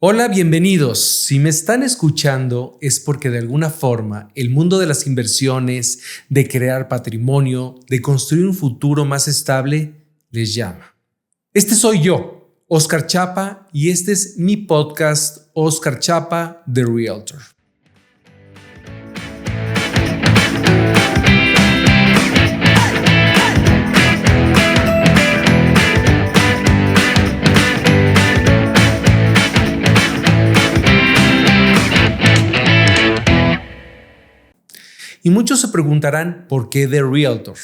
Hola, bienvenidos. Si me están escuchando es porque de alguna forma el mundo de las inversiones, de crear patrimonio, de construir un futuro más estable, les llama. Este soy yo, Oscar Chapa, y este es mi podcast Oscar Chapa, The Realtor. Y muchos se preguntarán por qué The Realtor.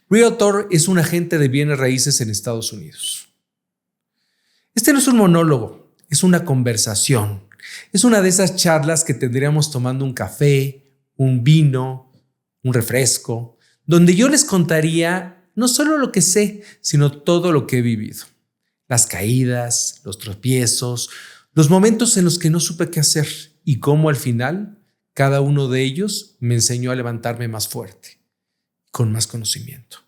Realtor es un agente de bienes raíces en Estados Unidos. Este no es un monólogo, es una conversación. Es una de esas charlas que tendríamos tomando un café, un vino, un refresco, donde yo les contaría no solo lo que sé, sino todo lo que he vivido. Las caídas, los tropiezos, los momentos en los que no supe qué hacer y cómo al final cada uno de ellos me enseñó a levantarme más fuerte, con más conocimiento.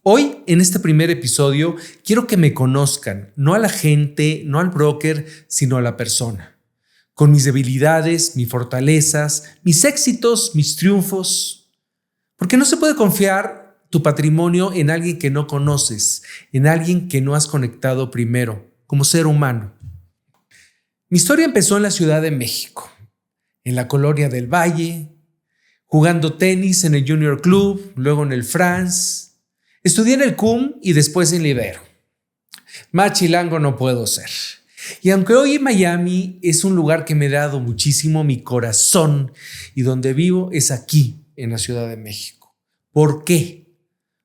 Hoy, en este primer episodio, quiero que me conozcan, no a la gente, no al broker, sino a la persona. Con mis debilidades, mis fortalezas, mis éxitos, mis triunfos. Porque no se puede confiar tu patrimonio en alguien que no conoces, en alguien que no has conectado primero, como ser humano. Mi historia empezó en la Ciudad de México, en la colonia del Valle, jugando tenis en el Junior Club, luego en el France. Estudié en el CUM y después en Libero. Más chilango no puedo ser. Y aunque hoy Miami es un lugar que me ha dado muchísimo mi corazón y donde vivo es aquí, en la Ciudad de México. ¿Por qué?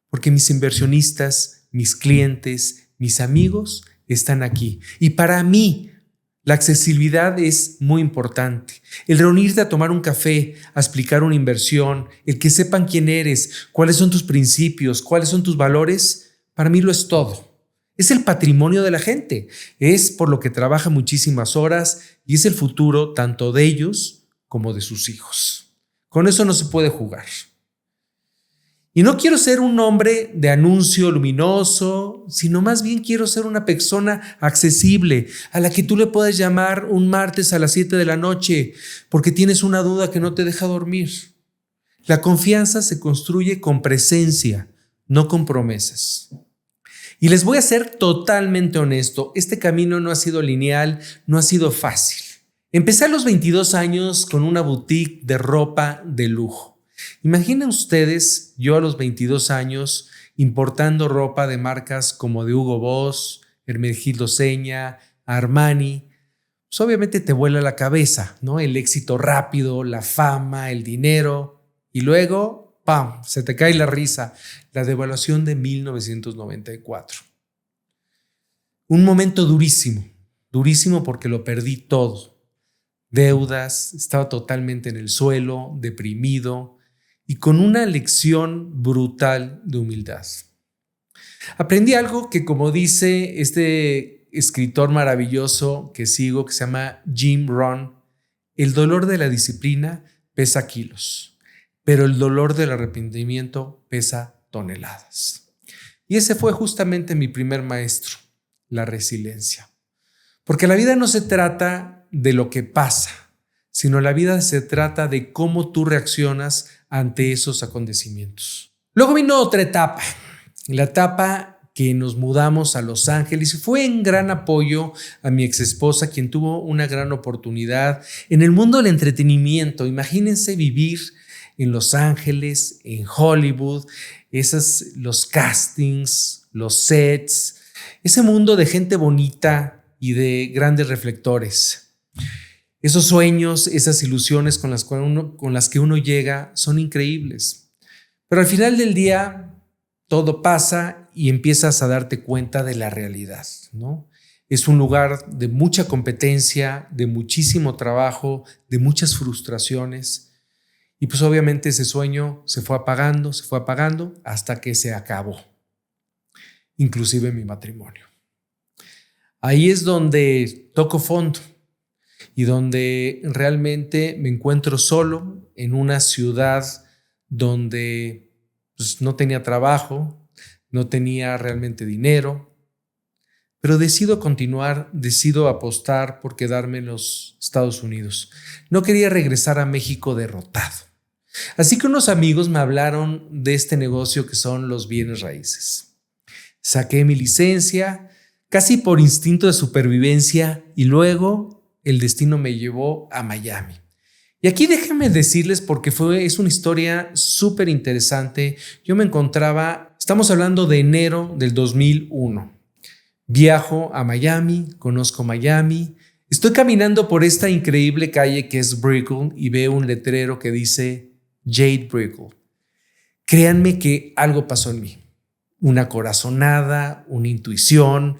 Porque mis inversionistas, mis clientes, mis amigos están aquí. Y para mí, la accesibilidad es muy importante. El reunirte a tomar un café, a explicar una inversión, el que sepan quién eres, cuáles son tus principios, cuáles son tus valores, para mí lo es todo. Es el patrimonio de la gente, es por lo que trabaja muchísimas horas y es el futuro tanto de ellos como de sus hijos. Con eso no se puede jugar. Y no quiero ser un hombre de anuncio luminoso, sino más bien quiero ser una persona accesible, a la que tú le puedas llamar un martes a las 7 de la noche, porque tienes una duda que no te deja dormir. La confianza se construye con presencia, no con promesas. Y les voy a ser totalmente honesto, este camino no ha sido lineal, no ha sido fácil. Empecé a los 22 años con una boutique de ropa de lujo. Imaginen ustedes, yo a los 22 años importando ropa de marcas como de Hugo Boss, Hermenegildo Zeña, Armani. Pues obviamente te vuela la cabeza, ¿no? El éxito rápido, la fama, el dinero y luego, ¡pam!, se te cae la risa, la devaluación de 1994. Un momento durísimo, durísimo porque lo perdí todo. Deudas, estaba totalmente en el suelo, deprimido, y con una lección brutal de humildad. Aprendí algo que, como dice este escritor maravilloso que sigo, que se llama Jim Rohn, el dolor de la disciplina pesa kilos, pero el dolor del arrepentimiento pesa toneladas. Y ese fue justamente mi primer maestro, la resiliencia. Porque la vida no se trata de lo que pasa, sino la vida se trata de cómo tú reaccionas ante esos acontecimientos. Luego vino otra etapa, la etapa que nos mudamos a Los Ángeles y fue en gran apoyo a mi exesposa, quien tuvo una gran oportunidad en el mundo del entretenimiento. Imagínense vivir en Los Ángeles, en Hollywood, los castings, los sets, ese mundo de gente bonita y de grandes reflectores. Esos sueños, esas ilusiones con las que uno llega son increíbles. Pero al final del día todo pasa y empiezas a darte cuenta de la realidad, ¿no? Es un lugar de mucha competencia, de muchísimo trabajo, de muchas frustraciones. Y pues obviamente ese sueño se fue apagando hasta que se acabó. Inclusive mi matrimonio. Ahí es donde toco fondo. Y donde realmente me encuentro solo en una ciudad donde pues, no tenía trabajo, no tenía realmente dinero, Pero decido continuar, decido apostar por quedarme en los Estados Unidos. No quería regresar a México derrotado. Así que unos amigos me hablaron de este negocio que son los bienes raíces. Saqué mi licencia, casi por instinto de supervivencia, y luego el destino me llevó a Miami. Y aquí déjenme decirles porque es una historia súper interesante. Yo me encontraba, estamos hablando de enero del 2001. Viajo a Miami, conozco Miami. Estoy caminando por esta increíble calle que es Brickell y veo un letrero que dice Jade Brickell. Créanme que algo pasó en mí. Una corazonada, una intuición.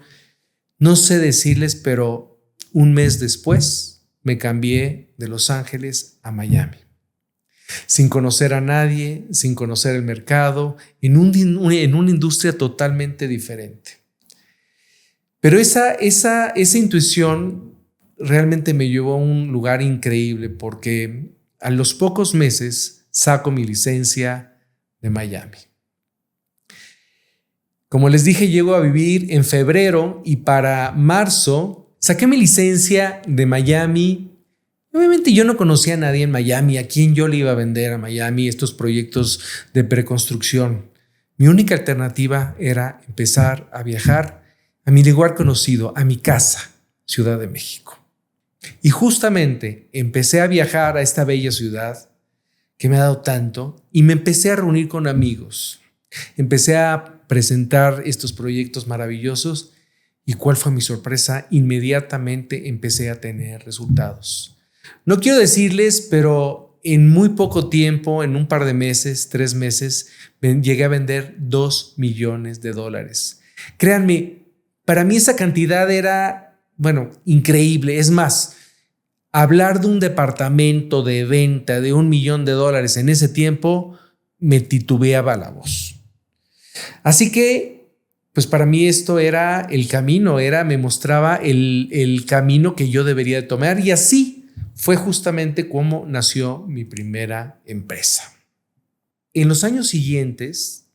No sé decirles, pero un mes después me cambié de Los Ángeles a Miami. Sin conocer a nadie, sin conocer el mercado, en una industria totalmente diferente. Pero esa intuición realmente me llevó a un lugar increíble porque a los pocos meses saco mi licencia de Miami. Como les dije, llego a vivir en febrero y para marzo saqué mi licencia de Miami. Obviamente yo no conocía a nadie en Miami, a quién yo le iba a vender a Miami estos proyectos de preconstrucción. Mi única alternativa era empezar a viajar a mi lugar conocido, a mi casa, Ciudad de México. Y justamente empecé a viajar a esta bella ciudad que me ha dado tanto y me empecé a reunir con amigos. Empecé a presentar estos proyectos maravillosos y ¿cuál fue mi sorpresa? Inmediatamente empecé a tener resultados. No quiero decirles, pero en muy poco tiempo, en un par de meses, 3 meses, llegué a vender $2 millones. Créanme, para mí esa cantidad era, increíble. Es más, hablar de un departamento de venta de $1 millón en ese tiempo me titubeaba la voz. Así que, pues para mí esto era el camino, me mostraba el camino que yo debería de tomar y así fue justamente como nació mi primera empresa. En los años siguientes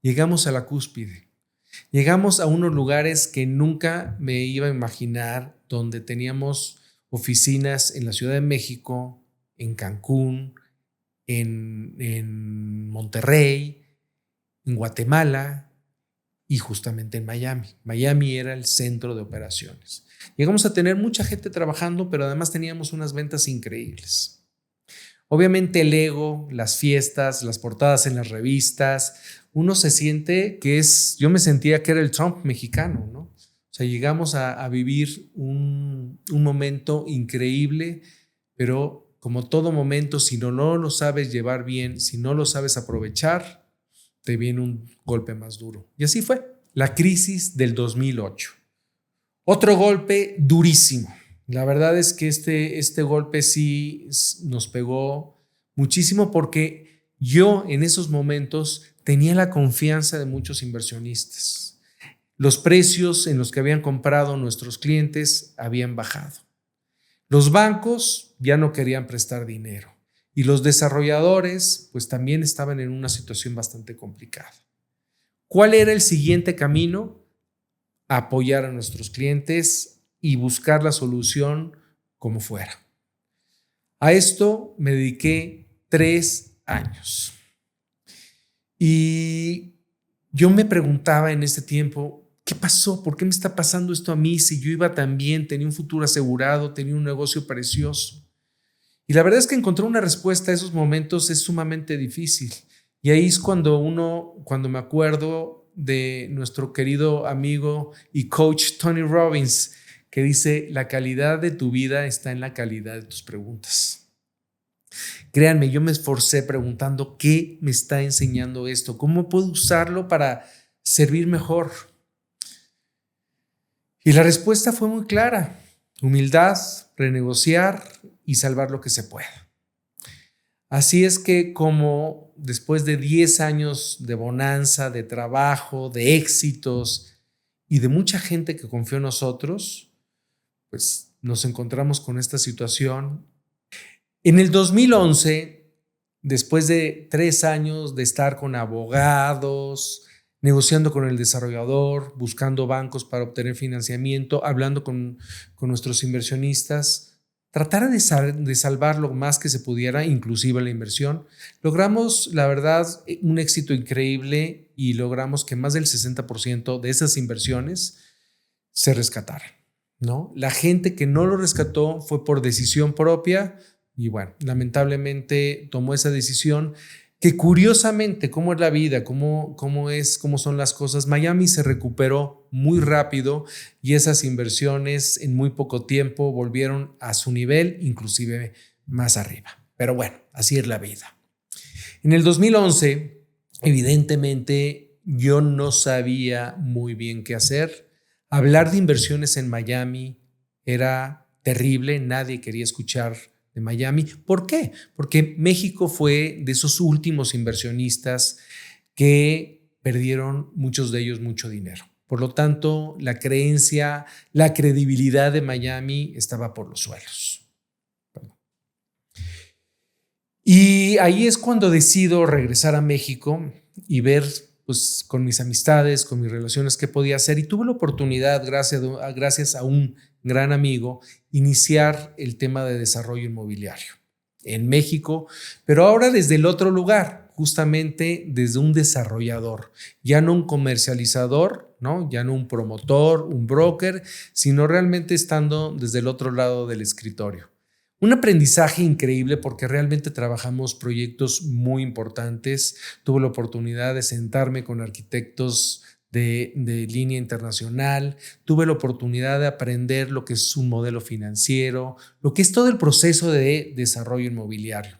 llegamos a la cúspide. Llegamos a unos lugares que nunca me iba a imaginar, donde teníamos oficinas en la Ciudad de México, en Cancún, en Monterrey, en Guatemala y justamente en Miami. Miami era el centro de operaciones. Llegamos a tener mucha gente trabajando, pero además teníamos unas ventas increíbles. Obviamente el ego, las fiestas, las portadas en las revistas, uno se siente yo me sentía que era el Trump mexicano, ¿no? O sea, llegamos a vivir un momento increíble, pero como todo momento, si no lo sabes llevar bien, si no lo sabes aprovechar, te viene un golpe más duro. Y así fue, la crisis del 2008. Otro golpe durísimo. La verdad es que este golpe sí nos pegó muchísimo porque yo en esos momentos tenía la confianza de muchos inversionistas. Los precios en los que habían comprado nuestros clientes habían bajado. Los bancos ya no querían prestar dinero y los desarrolladores pues también estaban en una situación bastante complicada. ¿Cuál era el siguiente camino? Apoyar a nuestros clientes y buscar la solución como fuera. A esto me dediqué 3 años. Y yo me preguntaba en ese tiempo, ¿qué pasó? ¿Por qué me está pasando esto a mí? Si yo iba tan bien, tenía un futuro asegurado, tenía un negocio precioso. Y la verdad es que encontrar una respuesta a esos momentos es sumamente difícil. Y ahí es cuando me acuerdo de nuestro querido amigo y coach Tony Robbins, que dice, la calidad de tu vida está en la calidad de tus preguntas. Créanme, yo me esforcé preguntando, ¿qué me está enseñando esto? ¿Cómo puedo usarlo para servir mejor? Y la respuesta fue muy clara: humildad, renegociar y salvar lo que se pueda. Así es que como después de 10 años de bonanza, de trabajo, de éxitos y de mucha gente que confió en nosotros, pues nos encontramos con esta situación. En el 2011, después de 3 años de estar con abogados, negociando con el desarrollador, buscando bancos para obtener financiamiento, hablando con nuestros inversionistas, tratar de salvar lo más que se pudiera, inclusive la inversión. Logramos, la verdad, un éxito increíble y logramos que más del 60% de esas inversiones se rescataran, ¿no? La gente que no lo rescató fue por decisión propia y bueno, lamentablemente tomó esa decisión que curiosamente, cómo es la vida, cómo son las cosas, Miami se recuperó muy rápido y esas inversiones en muy poco tiempo volvieron a su nivel, inclusive más arriba. Pero bueno, así es la vida. En el 2011, evidentemente, yo no sabía muy bien qué hacer. Hablar de inversiones en Miami era terrible, nadie quería escuchar de Miami. ¿Por qué? Porque México fue de esos últimos inversionistas que perdieron, muchos de ellos, mucho dinero. Por lo tanto, la creencia, la credibilidad de Miami estaba por los suelos. Y ahí es cuando decido regresar a México y ver, pues, con mis amistades, con mis relaciones, qué podía hacer. Y tuve la oportunidad, gracias a un gran amigo, iniciar el tema de desarrollo inmobiliario en México, pero ahora desde el otro lugar, justamente desde un desarrollador, ya no un comercializador, ¿no? Ya no un promotor, un broker, sino realmente estando desde el otro lado del escritorio. Un aprendizaje increíble porque realmente trabajamos proyectos muy importantes. Tuve la oportunidad de sentarme con arquitectos de línea internacional. Tuve la oportunidad de aprender lo que es un modelo financiero, lo que es todo el proceso de desarrollo inmobiliario.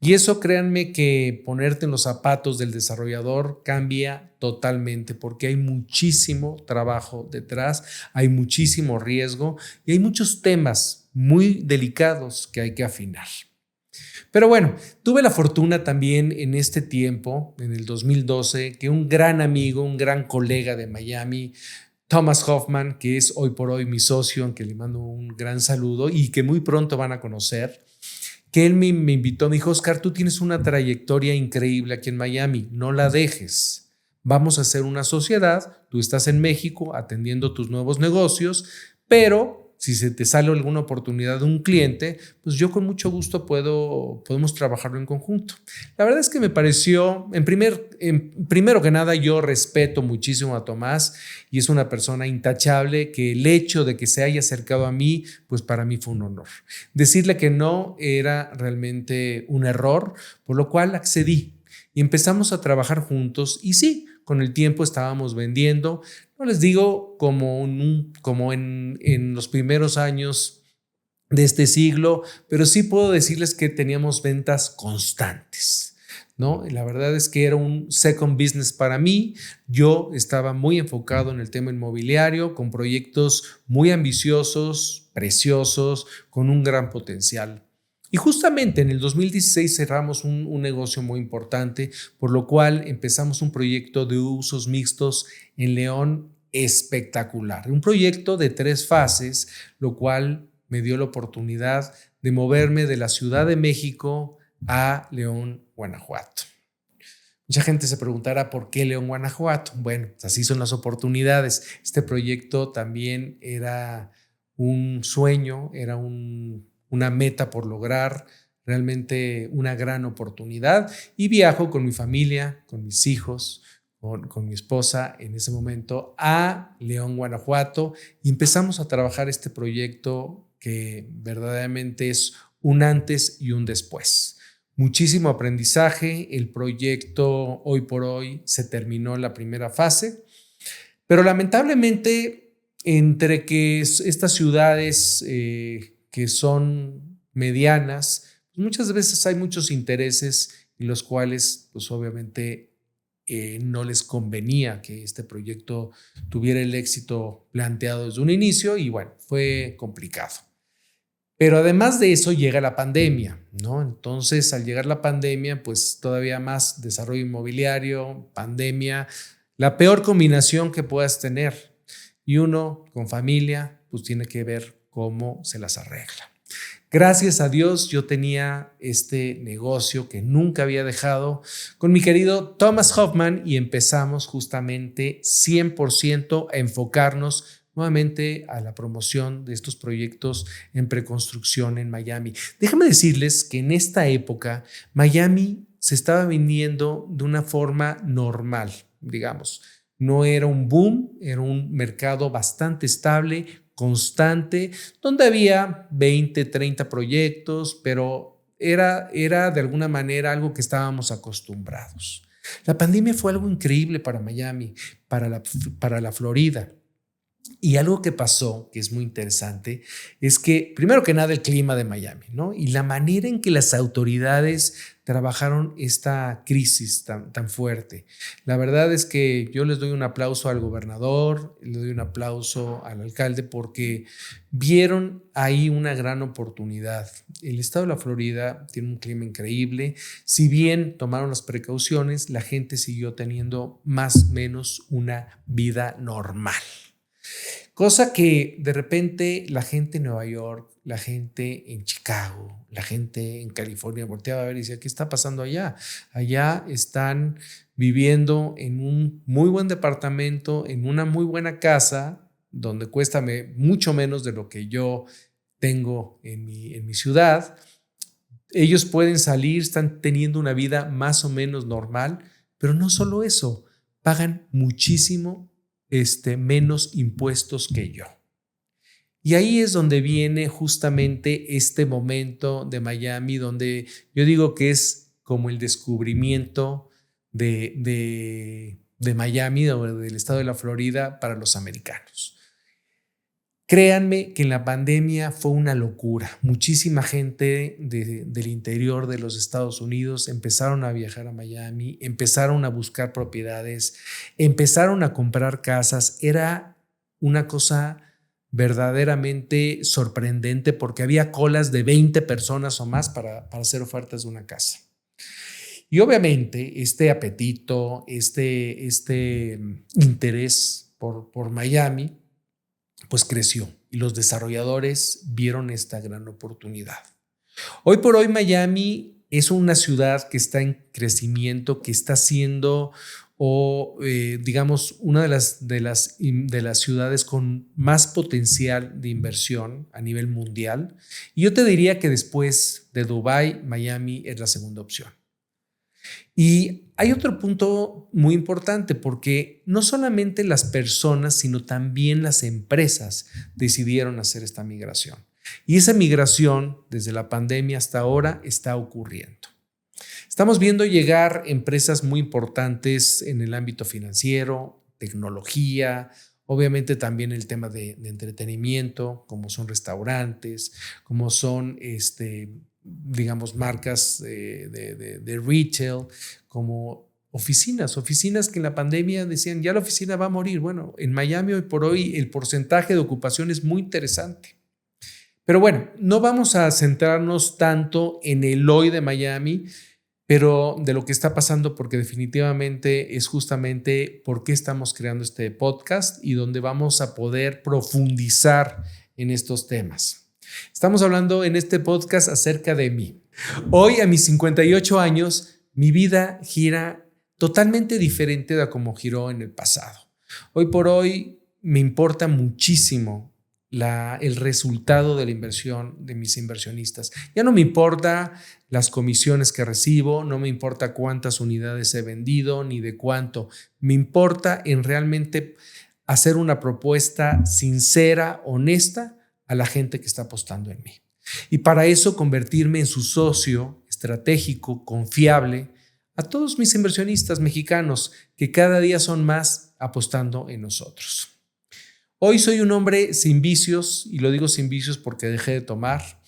Y eso, créanme que ponerte en los zapatos del desarrollador cambia totalmente porque hay muchísimo trabajo detrás, hay muchísimo riesgo y hay muchos temas muy delicados que hay que afinar. Pero bueno, tuve la fortuna también en este tiempo, en el 2012, que un gran amigo, un gran colega de Miami, Thomas Hoffman, que es hoy por hoy mi socio, aunque le mando un gran saludo y que muy pronto van a conocer, que él me invitó, me dijo: Oscar, tú tienes una trayectoria increíble aquí en Miami, no la dejes. Vamos a hacer una sociedad, tú estás en México atendiendo tus nuevos negocios, pero si se te sale alguna oportunidad de un cliente, pues yo con mucho gusto podemos trabajarlo en conjunto. La verdad es que me pareció, primero que nada, yo respeto muchísimo a Tomás y es una persona intachable que el hecho de que se haya acercado a mí, pues para mí fue un honor. Decirle que no era realmente un error, por lo cual accedí y empezamos a trabajar juntos y sí, con el tiempo estábamos vendiendo. No les digo como en los primeros años de este siglo, pero sí puedo decirles que teníamos ventas constantes, ¿no? La verdad es que era un second business para mí. Yo estaba muy enfocado en el tema inmobiliario, con proyectos muy ambiciosos, preciosos, con un gran potencial. Y justamente en el 2016 cerramos un negocio muy importante, por lo cual empezamos un proyecto de usos mixtos en León espectacular. Un proyecto de 3 fases, lo cual me dio la oportunidad de moverme de la Ciudad de México a León, Guanajuato. Mucha gente se preguntará por qué León, Guanajuato. Bueno, pues así son las oportunidades. Este proyecto también era un sueño, era una meta por lograr, realmente una gran oportunidad. Y viajo con mi familia, con mis hijos, con mi esposa en ese momento a León, Guanajuato, y empezamos a trabajar este proyecto que verdaderamente es un antes y un después. Muchísimo aprendizaje. El proyecto hoy por hoy se terminó la primera fase, pero lamentablemente entre que estas ciudades que son medianas, pues muchas veces hay muchos intereses y los cuales pues obviamente no les convenía que este proyecto tuviera el éxito planteado desde un inicio y bueno, fue complicado. Pero además de eso llega la pandemia, ¿no? Entonces, al llegar la pandemia, pues todavía más desarrollo inmobiliario, pandemia, la peor combinación que puedas tener. Y uno con familia, pues tiene que ver cómo se las arregla. Gracias a Dios yo tenía este negocio que nunca había dejado con mi querido Thomas Hoffman y empezamos justamente 100% a enfocarnos nuevamente a la promoción de estos proyectos en preconstrucción en Miami. Déjame decirles que en esta época Miami se estaba vendiendo de una forma normal, digamos. No era un boom, era un mercado bastante estable, constante, donde había 20, 30 proyectos, pero era de alguna manera algo que estábamos acostumbrados. La pandemia fue algo increíble para Miami, para la Florida. Y algo que pasó, que es muy interesante, es que primero que nada el clima de Miami, ¿no? Y la manera en que las autoridades trabajaron esta crisis tan fuerte. La verdad es que yo les doy un aplauso al gobernador, le doy un aplauso al alcalde porque vieron ahí una gran oportunidad. El estado de la Florida tiene un clima increíble. Si bien tomaron las precauciones, la gente siguió teniendo más o menos una vida normal. Cosa que de repente la gente en Nueva York, la gente en Chicago, la gente en California volteaba a ver y decía, ¿qué está pasando allá? Allá están viviendo en un muy buen departamento, en una muy buena casa, donde cuesta mucho menos de lo que yo tengo en mi ciudad. Ellos pueden salir, están teniendo una vida más o menos normal, pero no solo eso, pagan muchísimo menos impuestos que yo. Y ahí es donde viene justamente este momento de Miami, donde yo digo que es como el descubrimiento de Miami o del estado de la Florida para los americanos. Créanme que en la pandemia fue una locura. Muchísima gente del interior de los Estados Unidos empezaron a viajar a Miami, empezaron a buscar propiedades, empezaron a comprar casas. Era una cosa verdaderamente sorprendente porque había colas de 20 personas o más para hacer ofertas de una casa. Y obviamente este apetito, este interés por Miami, pues creció y los desarrolladores vieron esta gran oportunidad. Hoy por hoy Miami es una ciudad que está en crecimiento, que está siendo digamos una de las ciudades con más potencial de inversión a nivel mundial. Y yo te diría que después de Dubái, Miami es la segunda opción. Y hay otro punto muy importante porque no solamente las personas, sino también las empresas decidieron hacer esta migración. Y esa migración desde la pandemia hasta ahora está ocurriendo. Estamos viendo llegar empresas muy importantes en el ámbito financiero, tecnología, obviamente también el tema de entretenimiento, como son restaurantes, como son digamos, marcas de retail, como oficinas que en la pandemia decían, ya la oficina va a morir. Bueno, en Miami hoy por hoy el porcentaje de ocupación es muy interesante. Pero bueno, no vamos a centrarnos tanto en el hoy de Miami, pero de lo que está pasando, porque definitivamente es justamente por qué estamos creando este podcast y donde vamos a poder profundizar en estos temas. Estamos hablando en este podcast acerca de mí. Hoy, a mis 58 años, mi vida gira totalmente diferente de como giró en el pasado. Hoy por hoy me importa muchísimo el resultado de la inversión de mis inversionistas. Ya no me importa las comisiones que recibo, no me importa cuántas unidades he vendido ni de cuánto. Me importa en realmente hacer una propuesta sincera, honesta a la gente que está apostando en mí. Y para eso convertirme en su socio estratégico, confiable, a todos mis inversionistas mexicanos que cada día son más apostando en nosotros. Hoy soy un hombre sin vicios, y lo digo sin vicios porque dejé de tomar.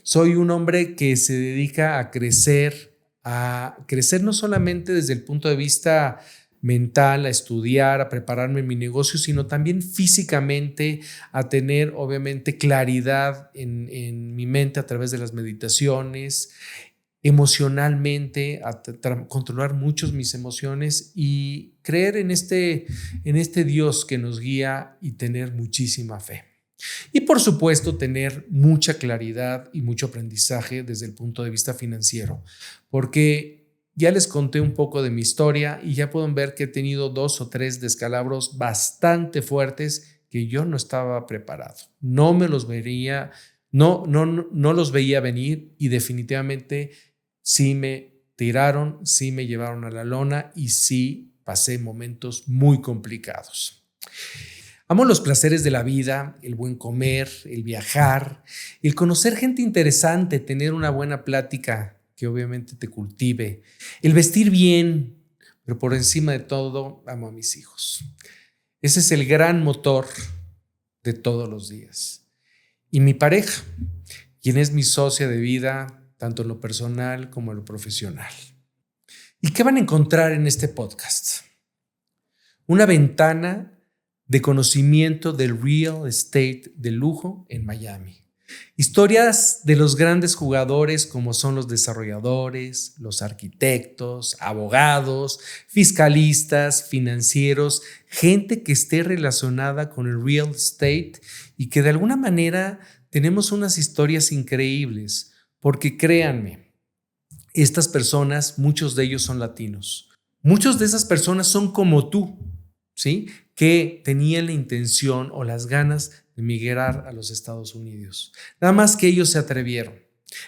Soy un hombre que se dedica a crecer no solamente desde el punto de vista mental, a estudiar, a prepararme en mi negocio, sino también físicamente, a tener obviamente claridad en mi mente a través de las meditaciones, emocionalmente, a controlar muchos mis emociones y creer en este Dios que nos guía y tener muchísima fe. Y por supuesto, tener mucha claridad y mucho aprendizaje desde el punto de vista financiero, porque ya les conté un poco de mi historia y ya pueden ver que he tenido 2 o 3 descalabros bastante fuertes que yo no estaba preparado. No me los vería, no los veía venir y definitivamente sí me tiraron, sí me llevaron a la lona y sí pasé momentos muy complicados. Amo los placeres de la vida, el buen comer, el viajar, el conocer gente interesante, tener una buena plática que obviamente te cultive, el vestir bien, pero por encima de todo amo a mis hijos. Ese es el gran motor de todos los días. Y mi pareja, quien es mi socia de vida, tanto en lo personal como en lo profesional. ¿Y qué van a encontrar en este podcast? Una ventana de conocimiento del real estate de lujo en Miami. Historias de los grandes jugadores como son los desarrolladores, los arquitectos, abogados, fiscalistas, financieros, gente que esté relacionada con el real estate y que de alguna manera tenemos unas historias increíbles, porque créanme, estas personas, muchos de ellos son latinos. Muchos de esas personas son como tú, ¿sí? Que tenían la intención o las ganas de migrar a los Estados Unidos. Nada más que ellos se atrevieron.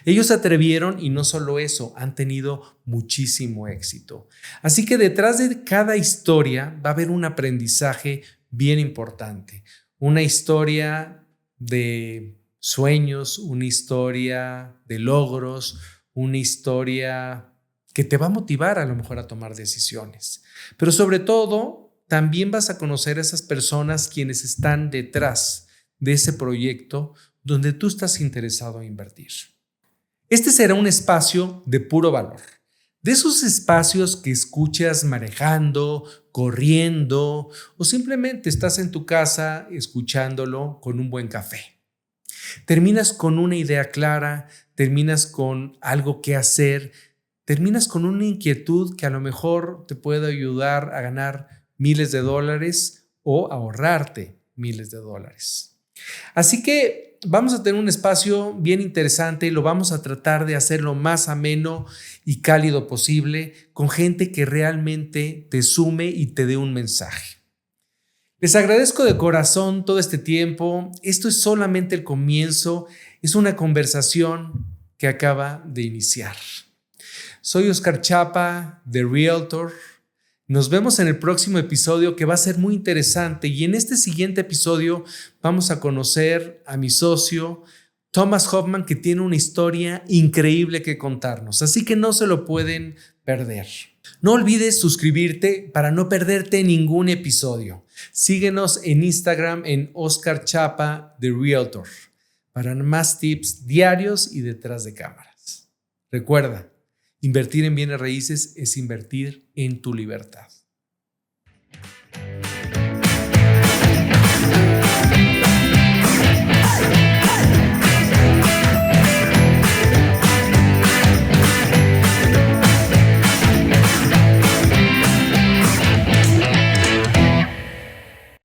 Ellos se atrevieron y no solo eso, han tenido muchísimo éxito. Así que detrás de cada historia va a haber un aprendizaje bien importante. Una historia de sueños, una historia de logros, una historia que te va a motivar a lo mejor a tomar decisiones. Pero sobre todo, también vas a conocer a esas personas quienes están detrás de ese proyecto donde tú estás interesado en invertir. Este será un espacio de puro valor, de esos espacios que escuchas manejando, corriendo o simplemente estás en tu casa escuchándolo con un buen café. Terminas con una idea clara, terminas con algo que hacer, terminas con una inquietud que a lo mejor te puede ayudar a ganar miles de dólares o ahorrarte miles de dólares. Así que vamos a tener un espacio bien interesante y lo vamos a tratar de hacer lo más ameno y cálido posible con gente que realmente te sume y te dé un mensaje. Les agradezco de corazón todo este tiempo. Esto es solamente el comienzo. Es una conversación que acaba de iniciar. Soy Oscar Chapa, The Realtor. Nos vemos en el próximo episodio que va a ser muy interesante y en este siguiente episodio vamos a conocer a mi socio Thomas Hoffman, que tiene una historia increíble que contarnos, así que no se lo pueden perder. No olvides suscribirte para no perderte ningún episodio. Síguenos en Instagram en Oscar Chapa The Realtor para más tips diarios y detrás de cámaras. Recuerda, invertir en bienes raíces es invertir en tu libertad.